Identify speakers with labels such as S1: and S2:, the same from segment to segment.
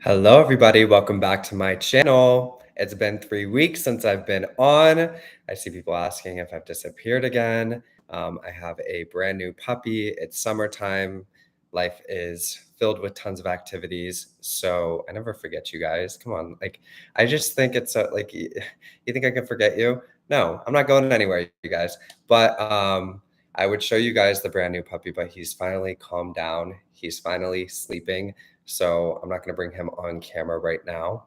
S1: Hello, everybody. Welcome back to my channel. It's been 3 weeks since I've been on. I see people asking if I've disappeared again. I have a brand new puppy. It's summertime. Life is filled with tons of activities. So I never forget you guys. Come on. I just think it's you think I can forget you? No, I'm not going anywhere, you guys. But I would show you guys the brand new puppy, but he's finally calmed down. He's finally sleeping. So I'm not going to bring him on camera right now.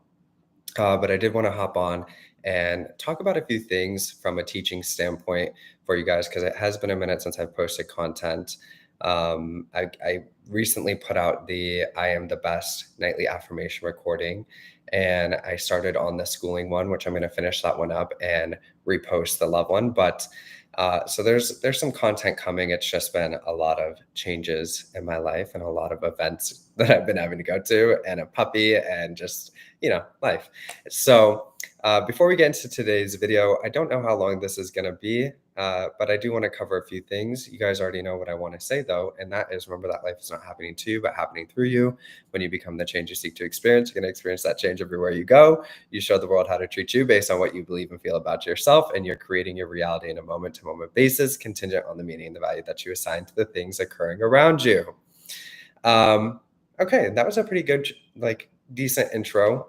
S1: But I did want to hop on and talk about a few things from a teaching standpoint for you guys because it has been a minute since I've posted content. I recently put out the I Am the Best nightly affirmation recording, and I started on the schooling one, which I'm going to finish that one up and repost the love one. So there's some content coming. It's just been a lot of changes in my life and a lot of events that I've been having to go to, and a puppy, and just life. So before we get into today's video, I don't know how long this is going to be, but I do want to cover a few things. You guys already know what I want to say, though, and that is, remember that life is not happening to you, but happening through you. When you become the change you seek to experience, you're going to experience that change everywhere you go. You show the world how to treat you based on what you believe and feel about yourself, and you're creating your reality in a moment-to-moment basis, contingent on the meaning and the value that you assign to the things occurring around you. Okay, that was a pretty good, decent intro.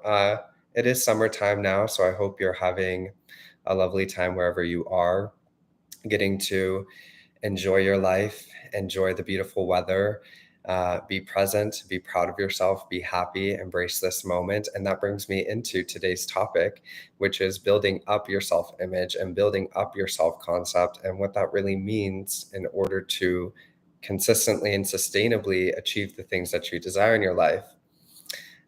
S1: It is summertime now, so I hope you're having a lovely time wherever you are, getting to enjoy your life, enjoy the beautiful weather, be present, be proud of yourself, be happy, embrace this moment. And that brings me into today's topic, which is building up your self-image and building up your self-concept, and what that really means in order to consistently and sustainably achieve the things that you desire in your life.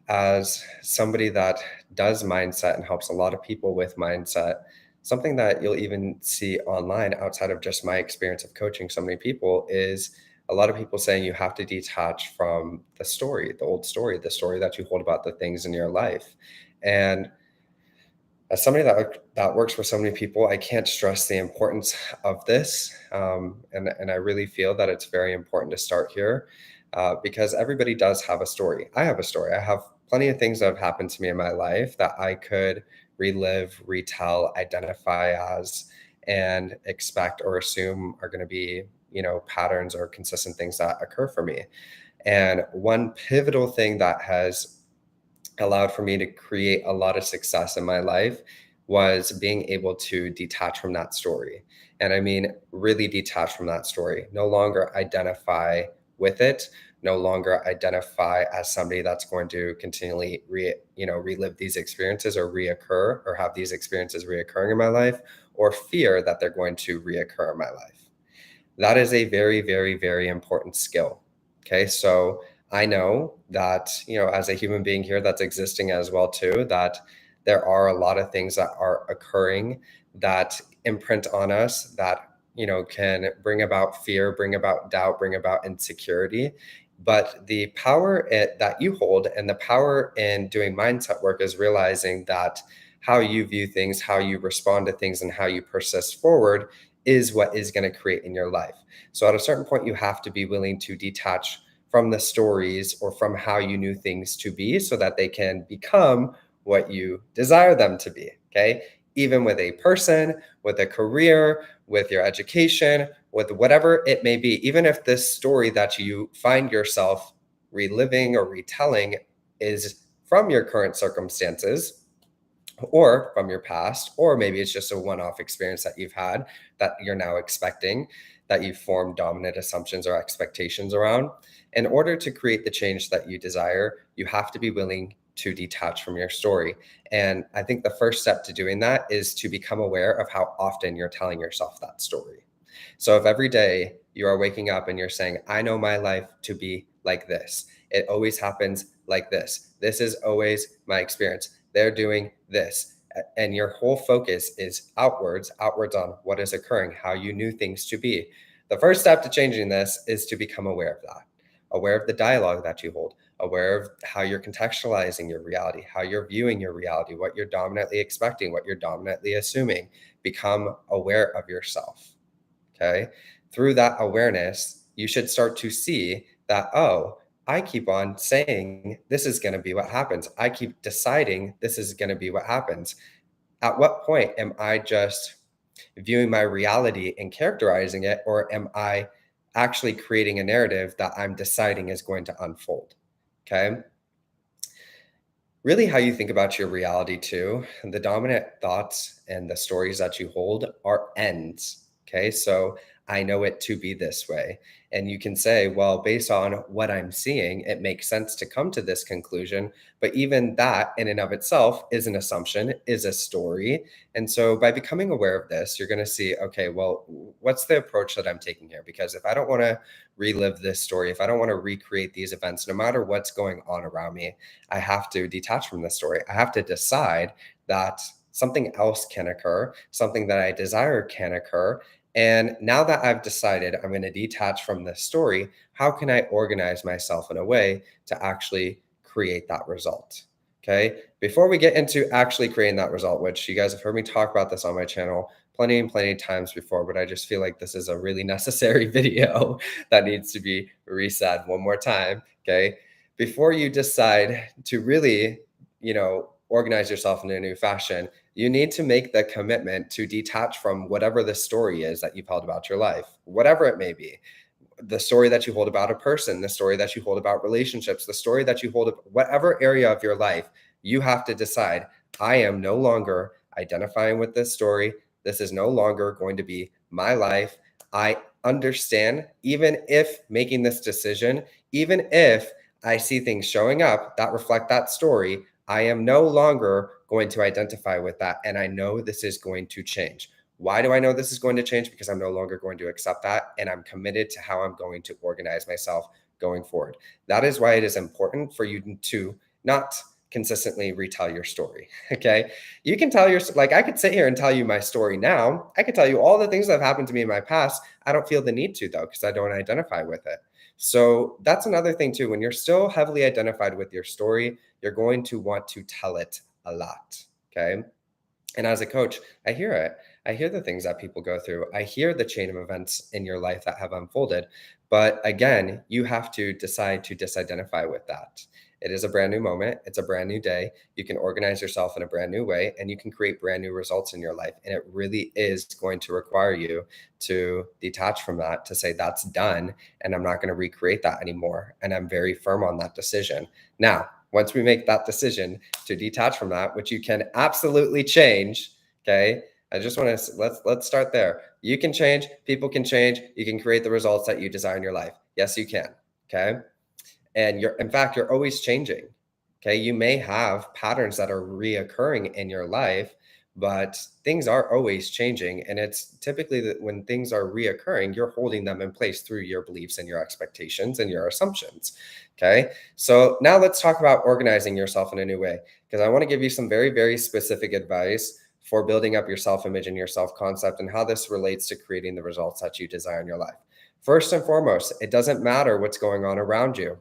S1: As somebody that does mindset and helps a lot of people with mindset, something that you'll even see online outside of just my experience of coaching so many people is a lot of people saying you have to detach from the story, the old story, the story that you hold about the things in your life. And as somebody that works for so many people, I can't stress the importance of this. And I really feel that it's very important to start here, because everybody does have a story. I have a story. I have plenty of things that have happened to me in my life that I could relive, retell, identify as, and expect or assume are going to be, patterns or consistent things that occur for me. And one pivotal thing that has allowed for me to create a lot of success in my life was being able to detach from that story. And I mean, really detach from that story, no longer identify with it, no longer identify as somebody that's going to continually relive these experiences or reoccur, or have these experiences reoccurring in my life, or fear that they're going to reoccur in my life. That is a very, very, very important skill. Okay. So I know that, as a human being here that's existing as well too, that there are a lot of things that are occurring that imprint on us, that, can bring about fear, bring about doubt, bring about insecurity. But the power that you hold, and the power in doing mindset work, is realizing that how you view things, how you respond to things, and how you persist forward is what is going to create in your life. So at a certain point, you have to be willing to detach from the stories or from how you knew things to be, so that they can become what you desire them to be. Okay. Even with a person, with a career, with your education, with whatever it may be, even if this story that you find yourself reliving or retelling is from your current circumstances, or from your past, or maybe it's just a one-off experience that you've had that you're now expecting, that you've formed dominant assumptions or expectations around. In order to create the change that you desire, you have to be willing to detach from your story. And I think the first step to doing that is to become aware of how often you're telling yourself that story. So if every day you are waking up and you're saying, I know my life to be like this, it always happens like this is always my experience, they're doing this, and your whole focus is outwards on what is occurring, how you knew things to be. The first step to changing this is to become aware of that, aware of the dialogue that you hold, aware of how you're contextualizing your reality, how you're viewing your reality, what you're dominantly expecting, what you're dominantly assuming. Become aware of yourself. Okay. Through that awareness, you should start to see that, oh, I keep on saying, this is going to be what happens. I keep deciding this is going to be what happens. At what point am I just viewing my reality and characterizing it, or am I actually creating a narrative that I'm deciding is going to unfold? Okay. Really, how you think about your reality too, the dominant thoughts and the stories that you hold are ends. Okay. So I know it to be this way. And you can say, well, based on what I'm seeing, it makes sense to come to this conclusion. But even that in and of itself is an assumption, is a story. And so by becoming aware of this, you're going to see, okay, well, what's the approach that I'm taking here? Because if I don't want to relive this story, if I don't want to recreate these events, no matter what's going on around me, I have to detach from the story. I have to decide that something else can occur, something that I desire can occur. And now that I've decided I'm going to detach from this story, how can I organize myself in a way to actually create that result? Okay. Before we get into actually creating that result, which you guys have heard me talk about this on my channel plenty and plenty of times before, but I just feel like this is a really necessary video that needs to be resaid one more time. Okay. Before you decide to really, organize yourself in a new fashion, you need to make the commitment to detach from whatever the story is that you've held about your life, whatever it may be. The story that you hold about a person, the story that you hold about relationships, the story that you hold of whatever area of your life, you have to decide, I am no longer identifying with this story. This is no longer going to be my life. I understand, even if making this decision, even if I see things showing up that reflect that story, I am no longer going to identify with that. And I know this is going to change. Why do I know this is going to change? Because I'm no longer going to accept that. And I'm committed to how I'm going to organize myself going forward. That is why it is important for you to not consistently retell your story. Okay. You can tell your, like, I could sit here and tell you my story now. I could tell you all the things that have happened to me in my past. I don't feel the need to, though, because I don't identify with it. So that's another thing, too. When you're still heavily identified with your story, you're going to want to tell it a lot. Okay. And as a coach, I hear it. I hear the things that people go through. I hear the chain of events in your life that have unfolded. But again, you have to decide to disidentify with that. It is a brand new moment. It's a brand new day. You can organize yourself in a brand new way and you can create brand new results in your life. And it really is going to require you to detach from that, to say that's done and I'm not going to recreate that anymore. And I'm very firm on that decision. Now, once we make that decision to detach from that, which you can absolutely change, okay? I just want to let's start there. You can change, people can change, you can create the results that you desire in your life. Yes, you can. Okay? And in fact, you're always changing. Okay? You may have patterns that are reoccurring in your life, but things are always changing. And it's typically that when things are reoccurring, you're holding them in place through your beliefs and your expectations and your assumptions. Okay. So now let's talk about organizing yourself in a new way, because I want to give you some very, very specific advice for building up your self image and your self concept and how this relates to creating the results that you desire in your life. First and foremost, it doesn't matter what's going on around you.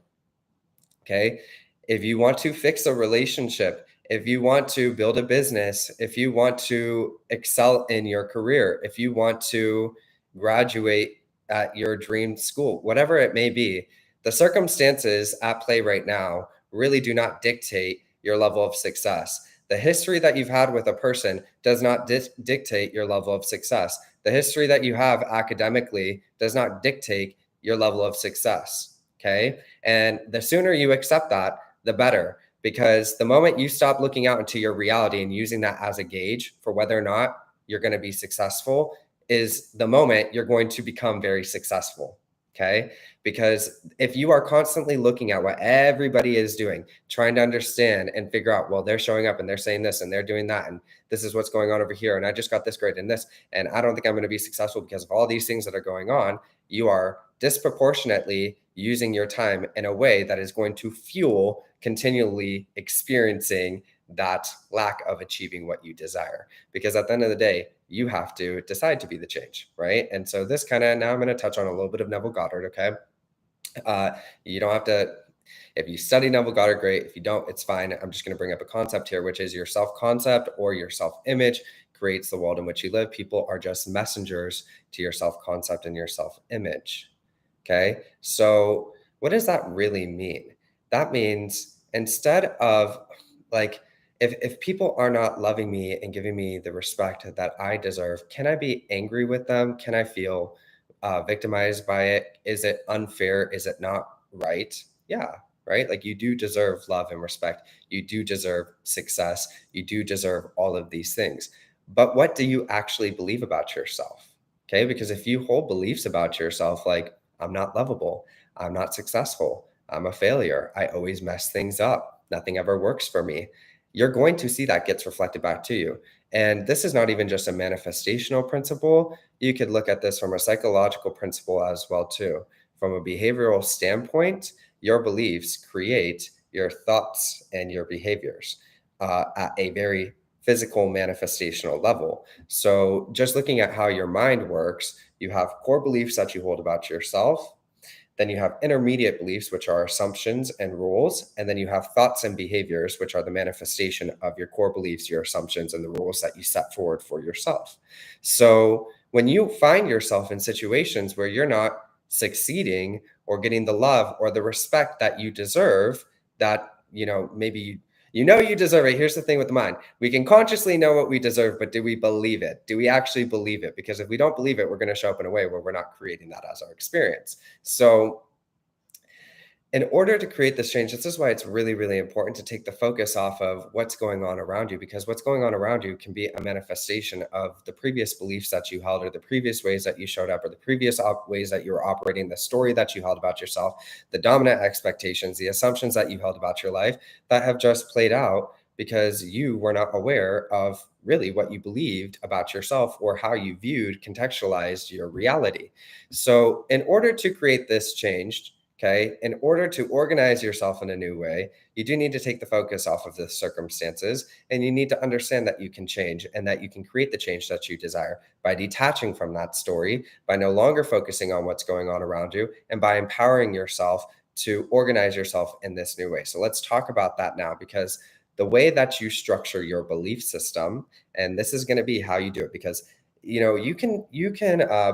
S1: Okay. If you want to fix a relationship, if you want to build a business, if you want to excel in your career, if you want to graduate at your dream school, whatever it may be, the circumstances at play right now really do not dictate your level of success. The history that you've had with a person does not dictate your level of success. The history that you have academically does not dictate your level of success. Okay. And the sooner you accept that, the better. Because the moment you stop looking out into your reality and using that as a gauge for whether or not you're going to be successful, is the moment you're going to become very successful. Okay. Because if you are constantly looking at what everybody is doing, trying to understand and figure out, well, they're showing up and they're saying this and they're doing that, and this is what's going on over here, and I just got this grade and this, and I don't think I'm going to be successful because of all these things that are going on, you are disproportionately using your time in a way that is going to fuel continually experiencing that lack of achieving what you desire. Because at the end of the day, you have to decide to be the change, right? And so this kind of, now I'm going to touch on a little bit of Neville Goddard, okay? You don't have to, if you study Neville Goddard, great. If you don't, it's fine. I'm just going to bring up a concept here, which is your self-concept or your self-image creates the world in which you live. People are just messengers to your self-concept and your self-image. Okay. So What does that really mean? That means instead of like, if people are not loving me and giving me the respect that I deserve, can I be angry with them? Can I feel victimized by it? Is it unfair? Is it not right? Yeah, right. Like you do deserve love and respect. You do deserve success. You do deserve all of these things. But what do you actually believe about yourself? Okay. Because if you hold beliefs about yourself, like, I'm not lovable, I'm not successful, I'm a failure, I always mess things up, nothing ever works for me, you're going to see that gets reflected back to you. And this is not even just a manifestational principle. You could look at this from a psychological principle as well too. From a behavioral standpoint, your beliefs create your thoughts and your behaviors at a very physical manifestational level. So just looking at how your mind works, you have core beliefs that you hold about yourself. Then you have intermediate beliefs, which are assumptions and rules. And then you have thoughts and behaviors, which are the manifestation of your core beliefs, your assumptions, and the rules that you set forward for yourself. So when you find yourself in situations where you're not succeeding or getting the love or the respect that you deserve, that, maybe you deserve it. Here's the thing with the mind. We can consciously know what we deserve, but do we believe it? Do we actually believe it? Because if we don't believe it, we're going to show up in a way where we're not creating that as our experience. So in order to create this change, this is why it's really, really important to take the focus off of what's going on around you, because what's going on around you can be a manifestation of the previous beliefs that you held, or the previous ways that you showed up, or the previous ways that you were operating, the story that you held about yourself, the dominant expectations, the assumptions that you held about your life that have just played out because you were not aware of really what you believed about yourself or how you viewed, contextualized your reality. So, in order to create this change, okay, in order to organize yourself in a new way, you do need to take the focus off of the circumstances, and you need to understand that you can change and that you can create the change that you desire by detaching from that story, by no longer focusing on what's going on around you, and by empowering yourself to organize yourself in this new way. So let's talk about that now, because the way that you structure your belief system, and this is going to be how you do it, because you can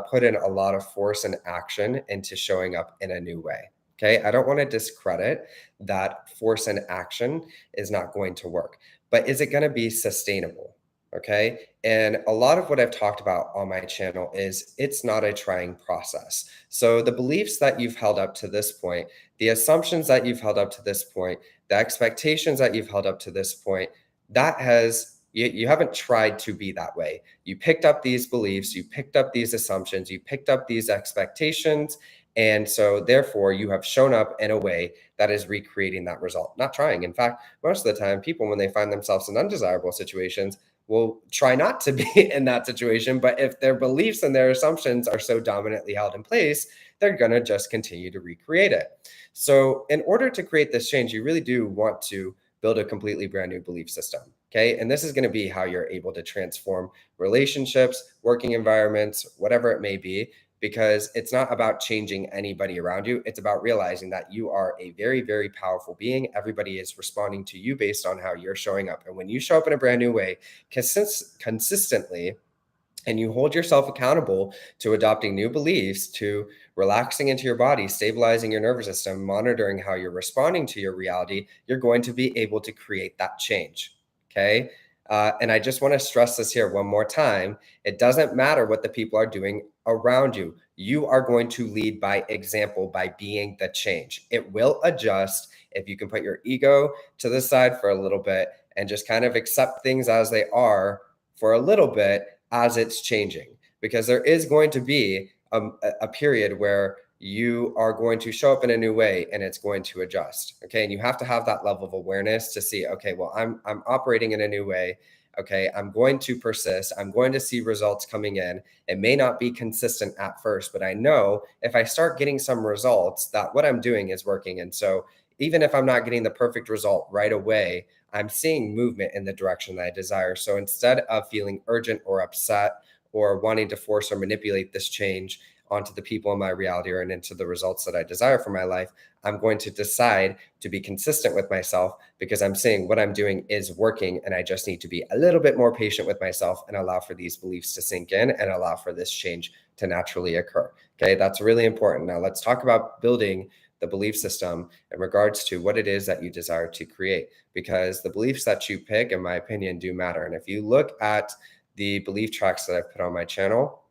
S1: put in a lot of force and action into showing up in a new way. Okay, I don't want to discredit that force and action is not going to work, but is it going to be sustainable? Okay, and a lot of what I've talked about on my channel is it's not a trying process. So the beliefs that you've held up to this point, the assumptions that you've held up to this point, the expectations that you've held up to this point, that has you haven't tried to be that way. You picked up these beliefs, you picked up these assumptions, you picked up these expectations, and so therefore you have shown up in a way that is recreating that result, not trying. In fact, most of the time, people, when they find themselves in undesirable situations, will try not to be in that situation. But if their beliefs and their assumptions are so dominantly held in place, they're going to just continue to recreate it. So in order to create this change, you really do want to build a completely brand new belief system. Okay. And this is going to be how you're able to transform relationships, working environments, whatever it may be, because it's not about changing anybody around you. It's about realizing that you are a very, very powerful being. Everybody is responding to you based on how you're showing up. And when you show up in a brand new way, consistently, and you hold yourself accountable to adopting new beliefs, to relaxing into your body, stabilizing your nervous system, monitoring how you're responding to your reality, you're going to be able to create that change. Okay. And I just want to stress this here one more time. It doesn't matter what the people are doing around you. You are going to lead by example, by being the change. It will adjust if you can put your ego to the side for a little bit and just kind of accept things as they are for a little bit as it's changing, because there is going to be a period where you are going to show up in a new way and it's going to adjust. Okay. And you have to have that level of awareness to see, okay, well, I'm operating in a new way. Okay. I'm going to persist. I'm going to see results coming in. It may not be consistent at first, but I know if I start getting some results, that what I'm doing is working. And so even if I'm not getting the perfect result right away, I'm seeing movement in the direction that I desire. So instead of feeling urgent or upset or wanting to force or manipulate this change onto the people in my reality or into the results that I desire for my life, I'm going to decide to be consistent with myself, because I'm seeing what I'm doing is working, and I just need to be a little bit more patient with myself and allow for these beliefs to sink in and allow for this change to naturally occur. Okay, that's really important. Now let's talk about building the belief system in regards to what it is that you desire to create, because the beliefs that you pick, in my opinion, do matter. And if you look at the belief tracks that I've put on my channel,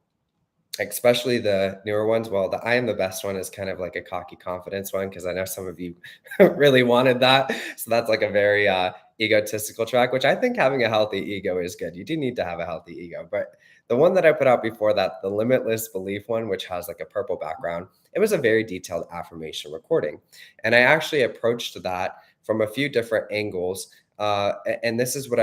S1: especially the newer ones. Well, the I am the best one is kind of like a cocky confidence one, because I know some of you really wanted that. So that's like a very egotistical track, which I think having a healthy ego is good. You do need to have a healthy ego. But the one that I put out before that, the limitless belief one, which has like a purple background, it was a very detailed affirmation recording. And I actually approached that from a few different angles. And this is what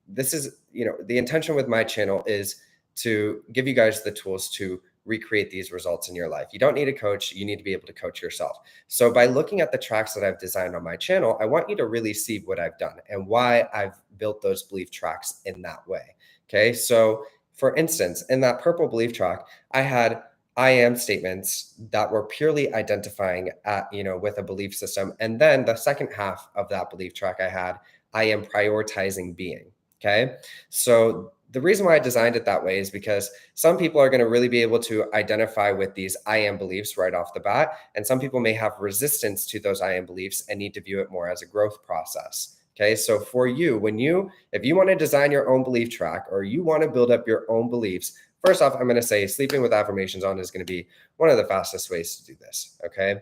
S1: this is, the intention with my channel is to give you guys the tools to recreate these results in your life. You don't need a coach. You need to be able to coach yourself. So by looking at the tracks that I've designed on my channel, I want you to really see what I've done and why I've built those belief tracks in that way. Okay. So for instance, in that purple belief track, I had I am statements that were purely identifying with a belief system. And then the second half of that belief track I had, I am prioritizing being. Okay. So the reason why I designed it that way is because some people are going to really be able to identify with these I am beliefs right off the bat. And some people may have resistance to those I am beliefs and need to view it more as a growth process. Okay. So for you, if you want to design your own belief track or you want to build up your own beliefs, first off, I'm going to say sleeping with affirmations on is going to be one of the fastest ways to do this. Okay.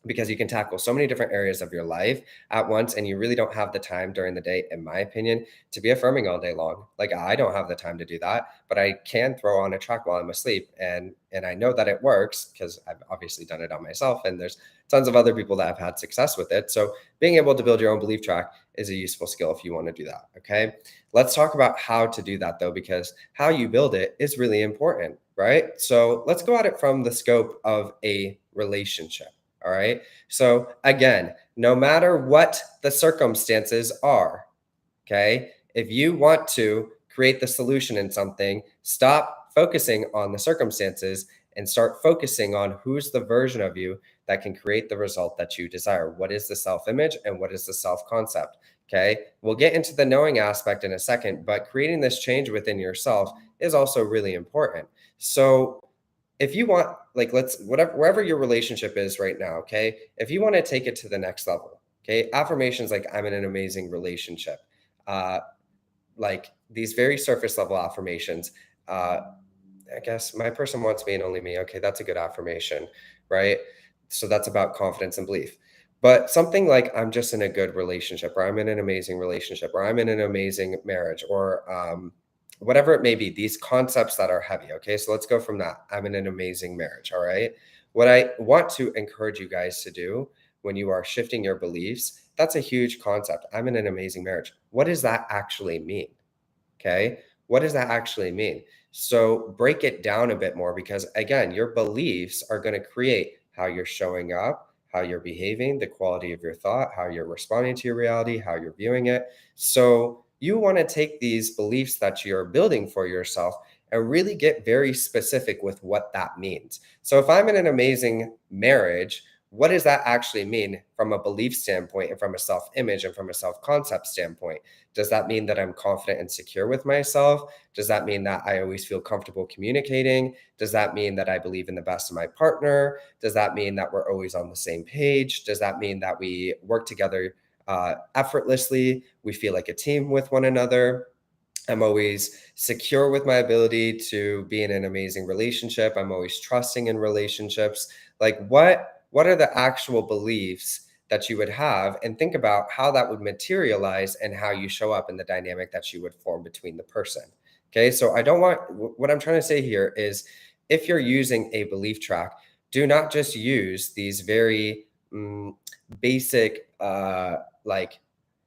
S1: Because you can tackle so many different areas of your life at once, and you really don't have the time during the day, in my opinion, to be affirming all day long. Like, I don't have the time to do that, but I can throw on a track while I'm asleep, and I know that it works because I've obviously done it on myself, and there's tons of other people that have had success with it. So being able to build your own belief track is a useful skill if you want to do that. Okay, let's talk about how to do that though, because how you build it is really important, right? So let's go at it from the scope of a relationship. All right. So again, no matter what the circumstances are, okay, if you want to create the solution in something, stop focusing on the circumstances and start focusing on who's the version of you that can create the result that you desire. What is the self-image and what is the self-concept? Okay. We'll get into the knowing aspect in a second, but creating this change within yourself is also really important. So if you want, like, wherever your relationship is right now, okay, if you want to take it to the next level, okay, affirmations like I'm in an amazing relationship, like these very surface level affirmations, I guess my person wants me and only me. Okay, that's a good affirmation, right? So that's about confidence and belief. But something like I'm just in a good relationship, or I'm in an amazing relationship, or I'm in an amazing marriage, or whatever it may be, these concepts that are heavy. Okay, so let's go from that. I'm in an amazing marriage. All right. What I want to encourage you guys to do when you are shifting your beliefs, that's a huge concept. I'm in an amazing marriage. What does that actually mean? Okay. What does that actually mean? So break it down a bit more, because again, your beliefs are going to create how you're showing up, how you're behaving, the quality of your thought, how you're responding to your reality, how you're viewing it. So you want to take these beliefs that you're building for yourself and really get very specific with what that means. So if I'm in an amazing marriage, what does that actually mean from a belief standpoint and from a self-image and from a self-concept standpoint? Does that mean that I'm confident and secure with myself? Does that mean that I always feel comfortable communicating? Does that mean that I believe in the best of my partner? Does that mean that we're always on the same page? Does that mean that we work together effortlessly? We feel like a team with one another? I'm always secure with my ability to be in an amazing relationship. I'm always trusting in relationships. Like, what are the actual beliefs that you would have, and think about how that would materialize and how you show up in the dynamic that you would form between the person. Okay. So what I'm trying to say here is, if you're using a belief track, do not just use these very basic, like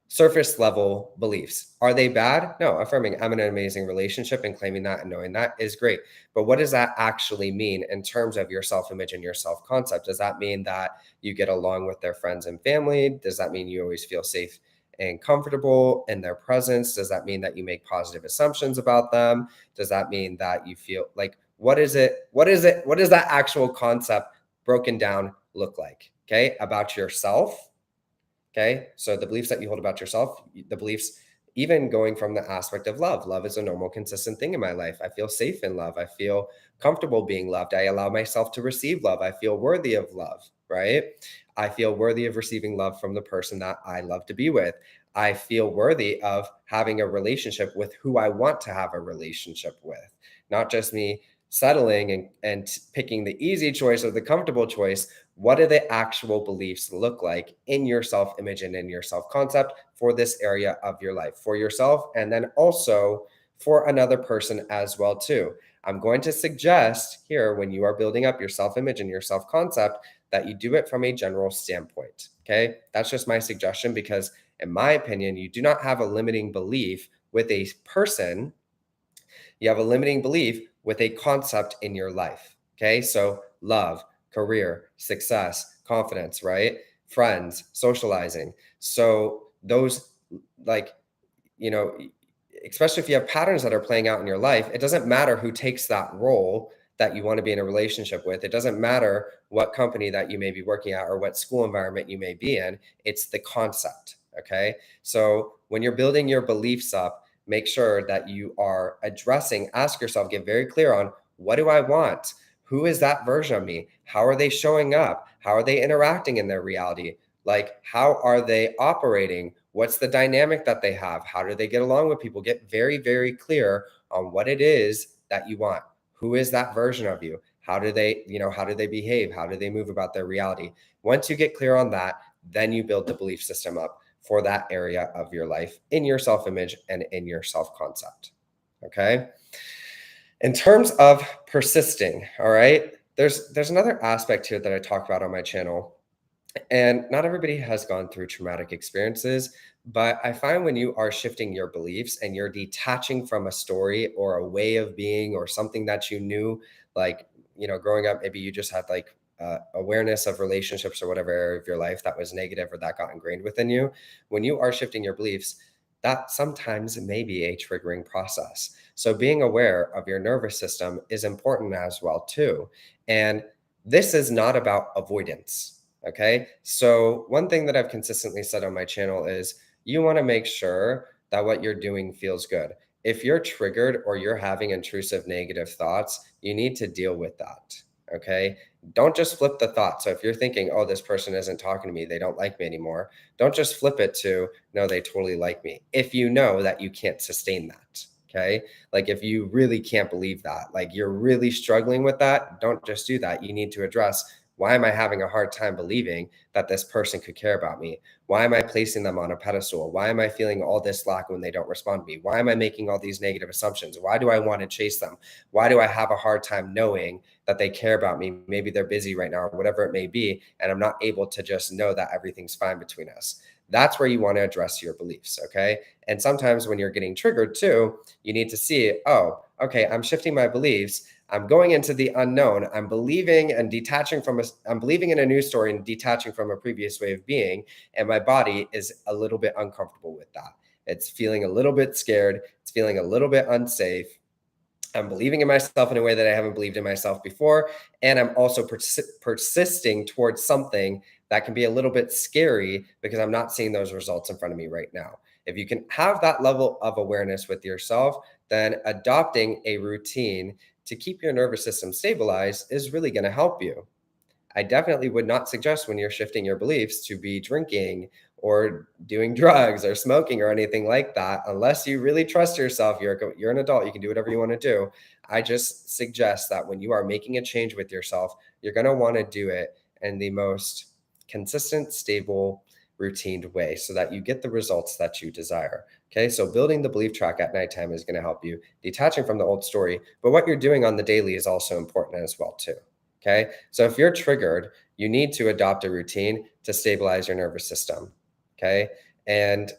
S1: surface level beliefs. Are they bad? No. Affirming I'm in an amazing relationship and claiming that and knowing that is great. But what does that actually mean in terms of your self-image and your self-concept? Does that mean that you get along with their friends and family? Does that mean you always feel safe and comfortable in their presence? Does that mean that you make positive assumptions about them? Does that mean that you feel like, what is it? What does that actual concept broken down look like? Okay. About yourself. Okay. So the beliefs that you hold about yourself, the beliefs, even going from the aspect of love. Love is a normal, consistent thing in my life. I feel safe in love. I feel comfortable being loved. I allow myself to receive love. I feel worthy of love, right? I feel worthy of receiving love from the person that I love to be with. I feel worthy of having a relationship with who I want to have a relationship with, not just me settling and picking the easy choice or the comfortable choice. What do the actual beliefs look like in your self image and in your self concept for this area of your life, for yourself, and then also for another person as well too? I'm going to suggest here, when you are building up your self image and your self concept, that you do it from a general standpoint. Okay, that's just my suggestion, because in my opinion, you do not have a limiting belief with a person, you have a limiting belief with a concept in your life. Okay, so love, career, success, confidence, right? Friends, socializing. So those, like, you know, especially if you have patterns that are playing out in your life, it doesn't matter who takes that role that you want to be in a relationship with. It doesn't matter what company that you may be working at or what school environment you may be in. It's the concept. Okay. So when you're building your beliefs up, make sure that you are addressing, ask yourself, get very clear on, what do I want? Who is that version of me? How are they showing up? How are they interacting in their reality? Like, how are they operating? What's the dynamic that they have? How do they get along with people? Get very, very clear on what it is that you want. Who is that version of you? How do they, how do they behave? How do they move about their reality? Once you get clear on that, then you build the belief system up for that area of your life in your self-image and in your self-concept. Okay. In terms of persisting, all right, there's another aspect here that I talk about on my channel. And not everybody has gone through traumatic experiences, but I find when you are shifting your beliefs and you're detaching from a story or a way of being or something that you knew, like, growing up, maybe you just had like awareness of relationships or whatever area of your life that was negative or that got ingrained within you. When you are shifting your beliefs, that sometimes may be a triggering process. So being aware of your nervous system is important as well too. And this is not about avoidance. Okay. So, one thing that I've consistently said on my channel is you want to make sure that what you're doing feels good. If you're triggered or you're having intrusive negative thoughts, you need to deal with that. Okay. Don't just flip the thought. So, if you're thinking, oh, this person isn't talking to me, they don't like me anymore, don't just flip it to, no, they totally like me. If you know that you can't sustain that. Okay. Like, if you really can't believe that, like you're really struggling with that, don't just do that. You need to address, why am I having a hard time believing that this person could care about me? Why am I placing them on a pedestal? Why am I feeling all this lack when they don't respond to me? Why am I making all these negative assumptions? Why do I want to chase them? Why do I have a hard time knowing that they care about me? Maybe they're busy right now or whatever it may be, and I'm not able to just know that everything's fine between us. That's where you want to address your beliefs, okay? And sometimes when you're getting triggered too, you need to see, oh, okay, I'm shifting my beliefs. I'm going into the unknown. I'm believing and detaching from I'm believing in a new story and detaching from a previous way of being. And my body is a little bit uncomfortable with that. It's feeling a little bit scared. It's feeling a little bit unsafe. I'm believing in myself in a way that I haven't believed in myself before. And I'm also persisting towards something that can be a little bit scary because I'm not seeing those results in front of me right now. If you can have that level of awareness with yourself, then adopting a routine to keep your nervous system stabilized is really going to help you. I definitely would not suggest, when you're shifting your beliefs, to be drinking or doing drugs or smoking or anything like that, unless you really trust yourself. You're an adult, you can do whatever you want to do. I just suggest that when you are making a change with yourself, you're going to want to do it in the most consistent, stable, routined way so that you get the results that you desire. Okay, so building the belief track at nighttime is going to help you detaching from the old story, but what you're doing on the daily is also important as well too. Okay, so if you're triggered, you need to adopt a routine to stabilize your nervous system. Okay, and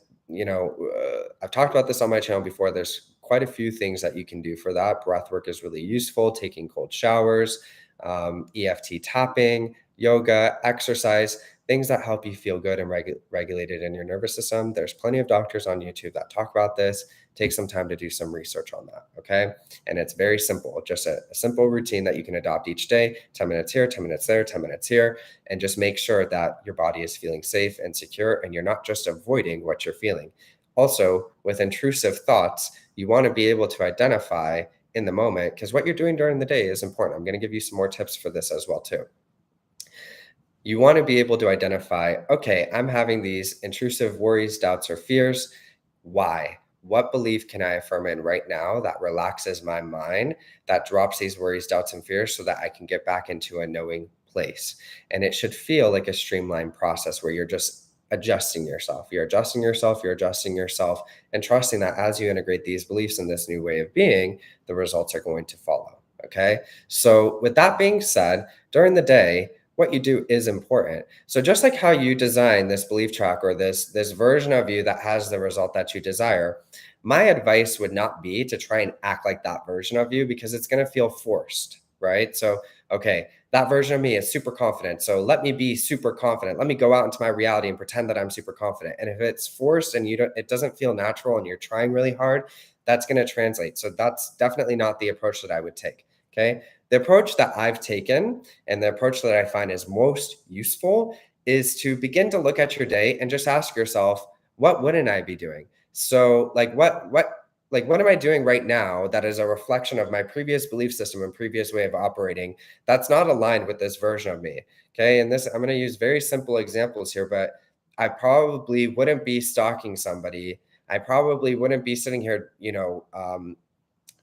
S1: I've talked about this on my channel before. There's quite a few things that you can do for that. Breath work is really useful. Taking cold showers, EFT tapping, yoga, exercise, things that help you feel good and regulated in your nervous system. There's plenty of doctors on YouTube that talk about this. Take some time to do some research on that. Okay. And it's very simple, just a simple routine that you can adopt each day, 10 minutes here, 10 minutes there, 10 minutes here, and just make sure that your body is feeling safe and secure and you're not just avoiding what you're feeling. Also, with intrusive thoughts, you want to be able to identify in the moment, because what you're doing during the day is important. I'm going to give you some more tips for this as well too. You want to be able to identify, okay, I'm having these intrusive worries, doubts, or fears. Why? What belief can I affirm in right now that relaxes my mind, that drops these worries, doubts, and fears so that I can get back into a knowing place? And it should feel like a streamlined process where you're just adjusting yourself. You're adjusting yourself, you're adjusting yourself, and trusting that as you integrate these beliefs in this new way of being, the results are going to follow. Okay. So, with that being said, during the day, what you do is important. So just like how you design this belief track or this version of you that has the result that you desire, my advice would not be to try and act like that version of you because it's going to feel forced, right? So okay, that version of me is super confident. So let me be super confident. Let me go out into my reality and pretend that I'm super confident. And if it's forced and it doesn't feel natural and you're trying really hard, that's going to translate. So that's definitely not the approach that I would take. Okay. The approach that I've taken and the approach that I find is most useful is to begin to look at your day and just ask yourself, what wouldn't I be doing? So what am I doing right now that is a reflection of my previous belief system and previous way of operating that's not aligned with this version of me? Okay. And this, I'm going to use very simple examples here, but I probably wouldn't be stalking somebody. I probably wouldn't be sitting here,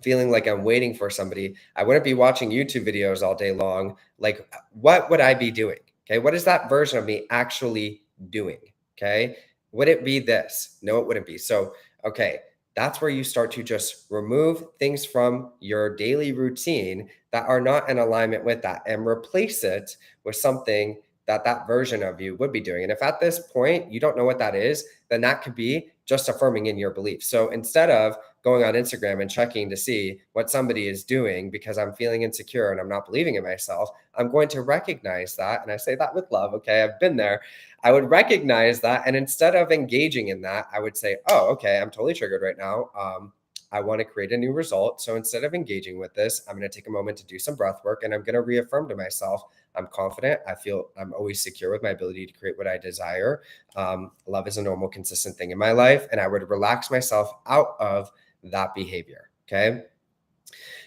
S1: feeling like I'm waiting for somebody. I wouldn't be watching YouTube videos all day long. Like, what would I be doing? Okay. What is that version of me actually doing? Okay. Would it be this? No, it wouldn't be. So, okay. That's where you start to just remove things from your daily routine that are not in alignment with that and replace it with something that that version of you would be doing. And if at this point you don't know what that is, then that could be just affirming in your beliefs. So instead of going on Instagram and checking to see what somebody is doing because I'm feeling insecure and I'm not believing in myself, I'm going to recognize that. And I say that with love. Okay. I've been there. I would recognize that. And instead of engaging in that, I would say, oh, okay, I'm totally triggered right now. I want to create a new result. So instead of engaging with this, I'm going to take a moment to do some breath work and I'm going to reaffirm to myself, I'm confident. I feel I'm always secure with my ability to create what I desire. Love is a normal, consistent thing in my life. And I would relax myself out of that behavior. Okay.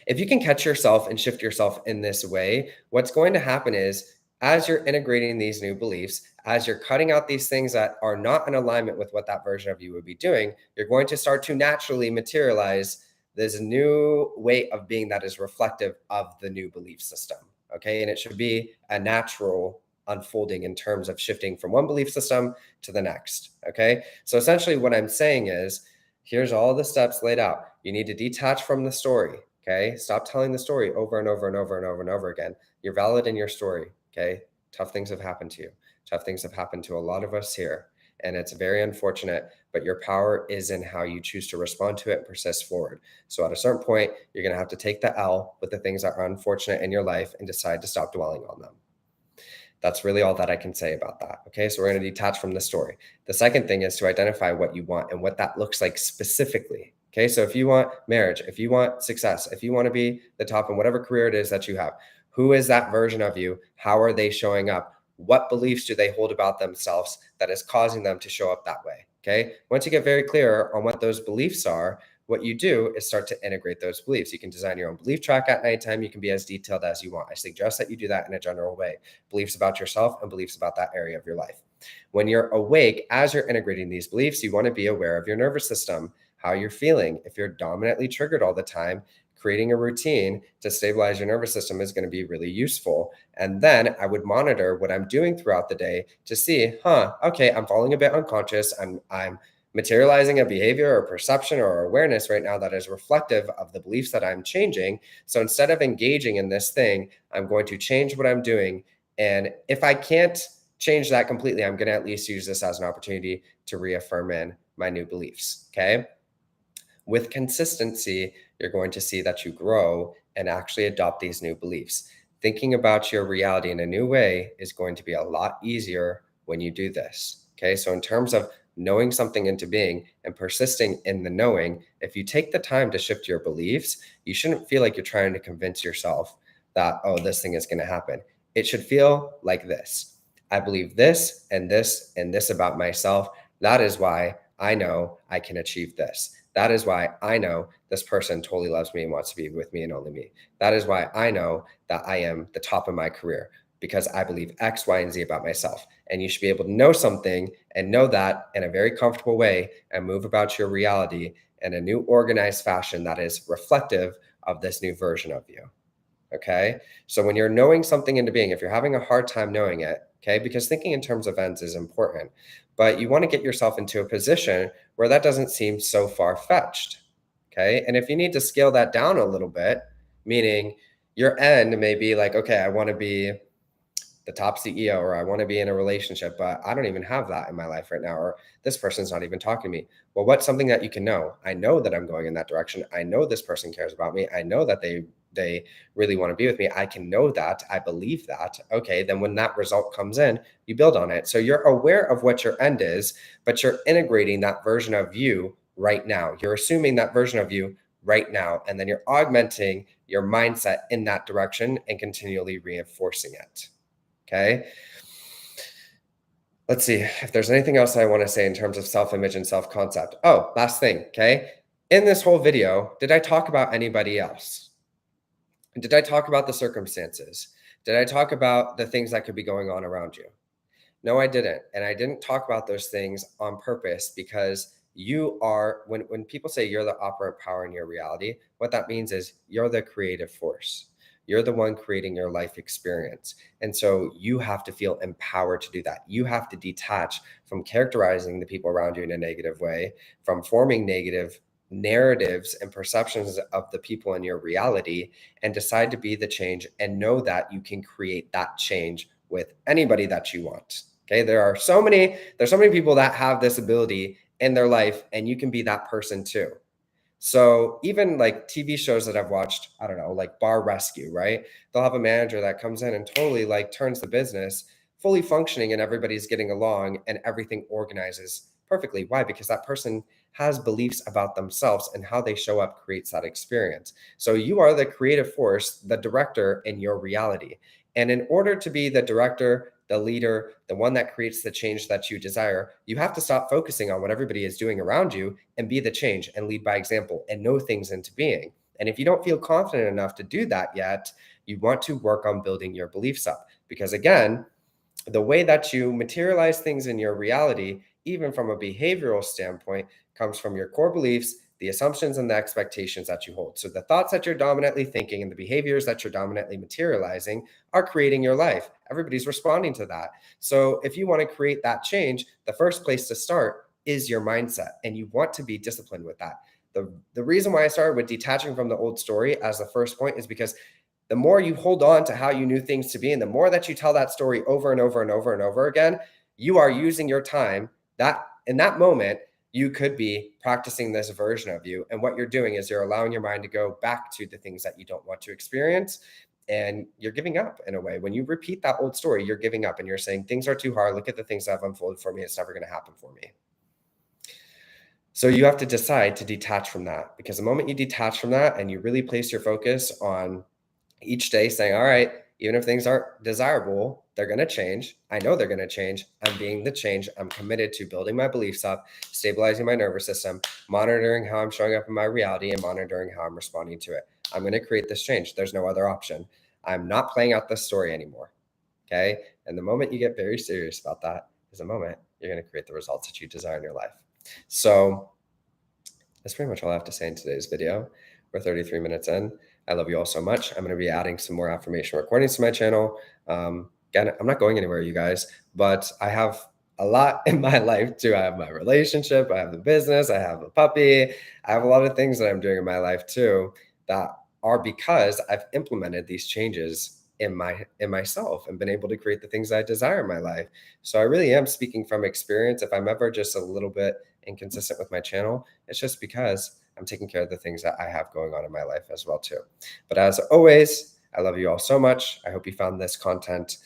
S1: If you can catch yourself and shift yourself in this way, what's going to happen is as you're integrating these new beliefs, as you're cutting out these things that are not in alignment with what that version of you would be doing, you're going to start to naturally materialize this new way of being that is reflective of the new belief system. Okay. And it should be a natural unfolding in terms of shifting from one belief system to the next. Okay. So essentially, what I'm saying is, here's all the steps laid out. You need to detach from the story. Okay. Stop telling the story over and over and over and over and over again. You're valid in your story. Okay. Tough things have happened to you. Tough things have happened to a lot of us here. And it's very unfortunate, but your power is in how you choose to respond to it and persist forward. So at a certain point, you're going to have to take the L with the things that are unfortunate in your life and decide to stop dwelling on them. That's really all that I can say about that. Okay. So we're going to detach from the story. The second thing is to identify what you want and what that looks like specifically. Okay. So if you want marriage, if you want success, if you want to be the top in whatever career it is that you have, who is that version of you? How are they showing up? What beliefs do they hold about themselves that is causing them to show up that way? Okay. Once you get very clear on what those beliefs are, what you do is start to integrate those beliefs. You can design your own belief track at nighttime. You can be as detailed as you want. I suggest that you do that in a general way. Beliefs about yourself and beliefs about that area of your life. When you're awake, as you're integrating these beliefs, you want to be aware of your nervous system, how you're feeling. If you're dominantly triggered all the time, creating a routine to stabilize your nervous system is going to be really useful. And then I would monitor what I'm doing throughout the day to see, okay, I'm falling a bit unconscious. I'm materializing a behavior or perception or awareness right now that is reflective of the beliefs that I'm changing. So instead of engaging in this thing, I'm going to change what I'm doing. And if I can't change that completely, I'm going to at least use this as an opportunity to reaffirm in my new beliefs. Okay. With consistency, you're going to see that you grow and actually adopt these new beliefs. Thinking about your reality in a new way is going to be a lot easier when you do this. Okay. So, in terms of knowing something into being and persisting in the knowing, if you take the time to shift your beliefs, you shouldn't feel like you're trying to convince yourself that, oh, this thing is going to happen. It should feel like this. I believe this and this and this about myself. That is why I know I can achieve this. That is why I know this person totally loves me and wants to be with me and only me. That is why I know that I am the top of my career. because I believe X, Y, and Z about myself. And you should be able to know something and know that in a very comfortable way and move about your reality in a new organized fashion that is reflective of this new version of you. Okay. So when you're knowing something into being, if you're having a hard time knowing it, okay, because thinking in terms of ends is important, but you want to get yourself into a position where that doesn't seem so far fetched. Okay. And if you need to scale that down a little bit, meaning your end may be like, okay, I want to be the top CEO, or I want to be in a relationship, but I don't even have that in my life right now, or this person's not even talking to me. Well, what's something that you can know? I know that I'm going in that direction. I know this person cares about me. I know that they really want to be with me. I can know that. I believe that. Okay, then when that result comes in, you build on it. So you're aware of what your end is, but you're integrating that version of you right now. You're assuming that version of you right now, and then you're augmenting your mindset in that direction and continually reinforcing it. Okay. Let's see if there's anything else I want to say in terms of self-image and self-concept. Oh, last thing. Okay. In this whole video, did I talk about anybody else? Did I talk about the circumstances? Did I talk about the things that could be going on around you? No, I didn't. And I didn't talk about those things on purpose, because you are, when people say you're the operant power in your reality, what that means is you're the creative force. You're the one creating your life experience. And so you have to feel empowered to do that. You have to detach from characterizing the people around you in a negative way, from forming negative narratives and perceptions of the people in your reality, and decide to be the change and know that you can create that change with anybody that you want. Okay, there's so many people that have this ability in their life, and you can be that person too. So even like TV shows that I've watched, I don't know, like Bar Rescue, right? They'll have a manager that comes in and totally like turns the business fully functioning, and everybody's getting along and everything organizes perfectly. Why? Because that person has beliefs about themselves, and how they show up creates that experience. So you are the creative force, the director in your reality. And in order to be the director, the leader, the one that creates the change that you desire, you have to stop focusing on what everybody is doing around you and be the change and lead by example and know things into being. And if you don't feel confident enough to do that yet, you want to work on building your beliefs up. Because again, the way that you materialize things in your reality, even from a behavioral standpoint, comes from your core beliefs, the assumptions, and the expectations that you hold. So the thoughts that you're dominantly thinking and the behaviors that you're dominantly materializing are creating your life. Everybody's responding to that. So if you want to create that change, the first place to start is your mindset, and you want to be disciplined with that. The reason why I started with detaching from the old story as the first point is because the more you hold on to how you knew things to be, and the more that you tell that story over and over and over and over again, you are using your time that in that moment, you could be practicing this version of you. And what you're doing is you're allowing your mind to go back to the things that you don't want to experience. And you're giving up in a way. When you repeat that old story, you're giving up and you're saying, things are too hard. Look at the things that have unfolded for me. It's never going to happen for me. So you have to decide to detach from that, because the moment you detach from that and you really place your focus on each day saying, all right, even if things aren't desirable, they're going to change. I know they're going to change. I'm being the change. I'm committed to building my beliefs up, stabilizing my nervous system, monitoring how I'm showing up in my reality, and monitoring how I'm responding to it. I'm going to create this change. There's no other option. I'm not playing out this story anymore. Okay. And the moment you get very serious about that is the moment you're going to create the results that you desire in your life. So that's pretty much all I have to say in today's video. We're 33 minutes in. I love you all so much. I'm going to be adding some more affirmation recordings to my channel. Again, I'm not going anywhere, you guys, but I have a lot in my life too. I have my relationship, I have the business, I have a puppy. I have a lot of things that I'm doing in my life too that are because I've implemented these changes in myself and been able to create the things I desire in my life. So I really am speaking from experience. If I'm ever just a little bit inconsistent with my channel, it's just because I'm taking care of the things that I have going on in my life as well too. But as always, I love you all so much. I hope you found this content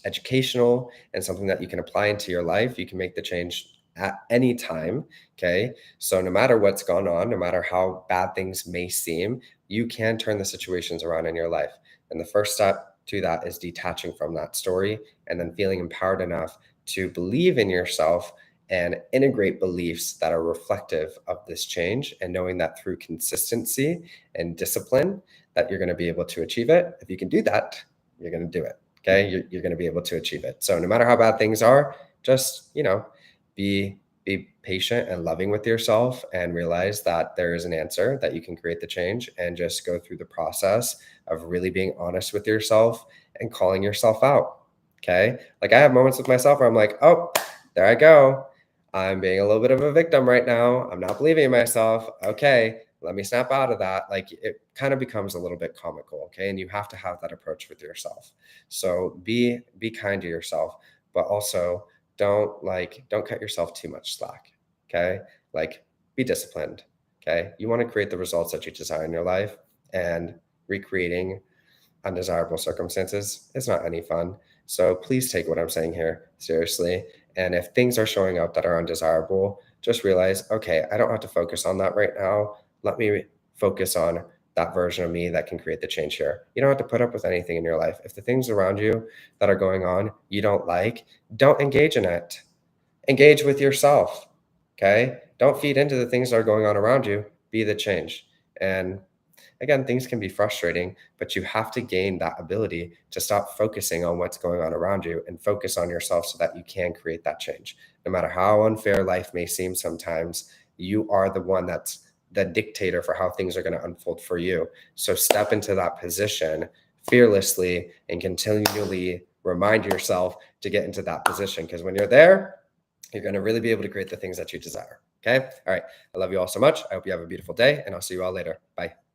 S1: educational and something that you can apply into your life. You can make the change at any time. Okay. So no matter what's gone on, no matter how bad things may seem, you can turn the situations around in your life. And the first step to that is detaching from that story and then feeling empowered enough to believe in yourself and integrate beliefs that are reflective of this change, and knowing that through consistency and discipline that you're going to be able to achieve it. If you can do that, you're going to do it. Okay. You're going to be able to achieve it. So no matter how bad things are, just, be patient and loving with yourself and realize that there is an answer, that you can create the change, and just go through the process of really being honest with yourself and calling yourself out. Okay. Like I have moments with myself where I'm like, oh, there I go. I'm being a little bit of a victim right now. I'm not believing in myself. Okay. Let me snap out of that. Like it kind of becomes a little bit comical. Okay. And you have to have that approach with yourself. So be kind to yourself, but also don't cut yourself too much slack. Okay. Like be disciplined. Okay. You want to create the results that you desire in your life, and recreating undesirable circumstances is not any fun. So please take what I'm saying here seriously. And if things are showing up that are undesirable, just realize, okay, I don't have to focus on that right now. Let me focus on that version of me that can create the change here. You don't have to put up with anything in your life. If the things around you that are going on you don't like, don't engage in it. Engage with yourself. Okay. Don't feed into the things that are going on around you. Be the change. And again, things can be frustrating, but you have to gain that ability to stop focusing on what's going on around you and focus on yourself so that you can create that change. No matter how unfair life may seem sometimes, you are the one that's the dictator for how things are going to unfold for you. So step into that position fearlessly and continually remind yourself to get into that position, because when you're there, you're going to really be able to create the things that you desire. Okay. All right. I love you all so much. I hope you have a beautiful day, and I'll see you all later. Bye.